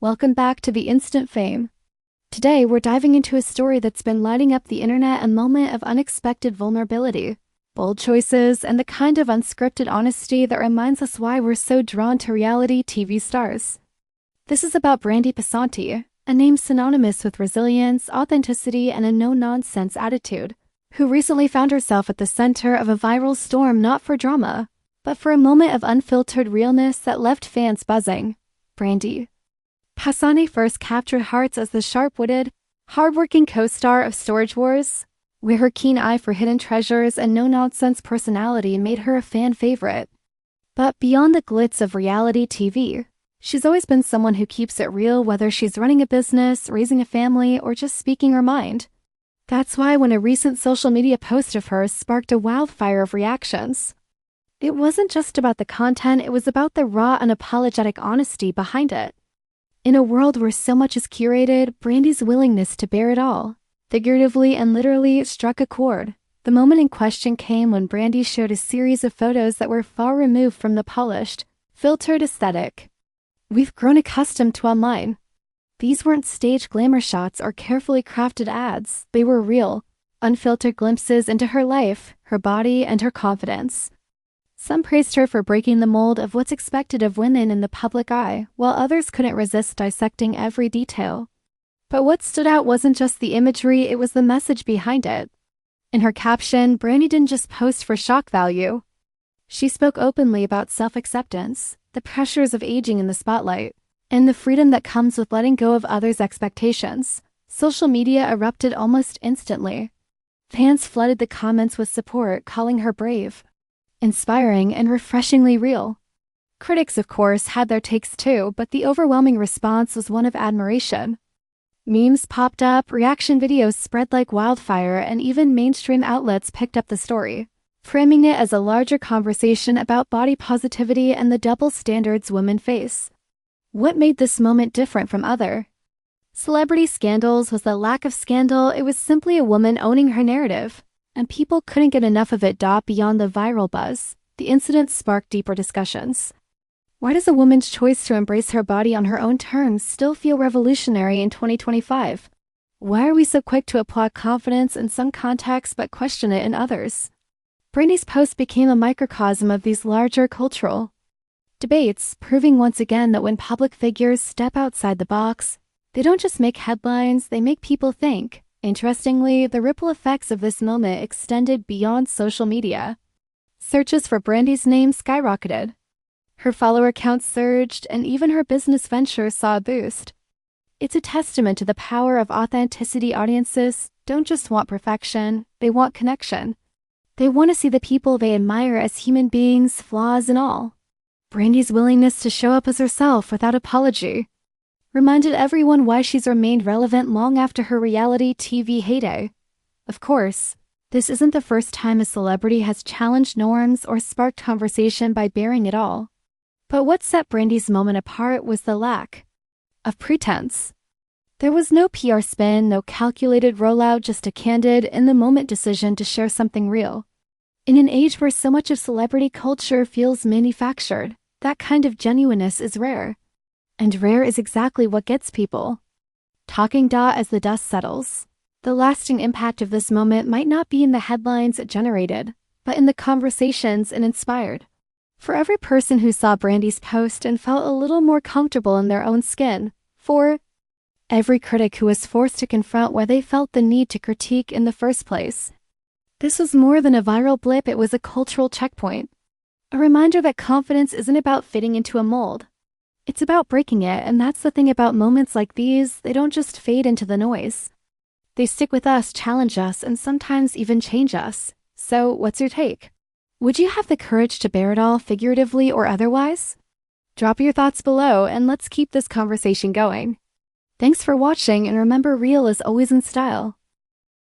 Welcome back to the Instant Fame. Today, we're diving into a story that's been lighting up the internet, a moment of unexpected vulnerability, bold choices, and the kind of unscripted honesty that reminds us why we're so drawn to reality TV stars. This is about Brandi Passante, a name synonymous with resilience, authenticity, and a no-nonsense attitude, who recently found herself at the center of a viral storm not for drama, but for a moment of unfiltered realness that left fans buzzing. Brandi Passante first captured hearts as the sharp-witted, hard-working co-star of Storage Wars, where her keen eye for hidden treasures and no-nonsense personality made her a fan favorite. But beyond the glitz of reality TV, she's always been someone who keeps it real, whether she's running a business, raising a family, or just speaking her mind. That's why when a recent social media post of hers sparked a wildfire of reactions, it wasn't just about the content, it was about the raw, unapologetic honesty behind it. In a world where so much is curated, Brandi's willingness to bear it all, figuratively and literally, struck a chord. The moment in question came when Brandi shared a series of photos that were far removed from the polished, filtered aesthetic we've grown accustomed to online. These weren't staged glamour shots or carefully crafted ads. They were real, unfiltered glimpses into her life, her body, and her confidence. Some praised her for breaking the mold of what's expected of women in the public eye, while others couldn't resist dissecting every detail. But what stood out wasn't just the imagery, it was the message behind it. In her caption, Brandi didn't just post for shock value. She spoke openly about self-acceptance, the pressures of aging in the spotlight, and the freedom that comes with letting go of others' expectations. Social media erupted almost instantly. Fans flooded the comments with support, calling her brave, inspiring, and refreshingly real. Critics, of course, had their takes too, but the overwhelming response was one of admiration. Memes popped up, reaction videos spread like wildfire, and even mainstream outlets picked up the story, framing it as a larger conversation about body positivity and the double standards women face. What made this moment different from other celebrity scandals was the lack of scandal. It was simply a woman owning her narrative, and people couldn't get enough of it. Beyond the viral buzz, the incident sparked deeper discussions. Why does a woman's choice to embrace her body on her own terms still feel revolutionary in 2025? Why are we so quick to applaud confidence in some contexts but question it in others? Brandi's post became a microcosm of these larger cultural debates, proving once again that when public figures step outside the box, they don't just make headlines, they make people think. Interestingly, the ripple effects of this moment extended beyond social media. Searches for Brandi's name skyrocketed. Her follower count surged, and even her business venture saw a boost. It's a testament to the power of authenticity. Audiences don't just want perfection, they want connection. They want to see the people they admire as human beings, flaws and all. Brandi's willingness to show up as herself without apology reminded everyone why she's remained relevant long after her reality TV heyday. Of course, this isn't the first time a celebrity has challenged norms or sparked conversation by bearing it all. But what set Brandi's moment apart was the lack of pretense. There was no PR spin, no calculated rollout, just a candid, in-the-moment decision to share something real. In an age where so much of celebrity culture feels manufactured, that kind of genuineness is rare. And rare is exactly what gets people talking. As the dust settles, the lasting impact of this moment might not be in the headlines it generated, but in the conversations it inspired. For every person who saw Brandi's post and felt a little more comfortable in their own skin, for every critic who was forced to confront where they felt the need to critique in the first place. This was more than a viral blip, it was a cultural checkpoint. A reminder that confidence isn't about fitting into a mold. It's about breaking it, and that's the thing about moments like these, they don't just fade into the noise. They stick with us, challenge us, and sometimes even change us. So, what's your take? Would you have the courage to bear it all, figuratively or otherwise? Drop your thoughts below, and let's keep this conversation going. Thanks for watching, and remember, real is always in style.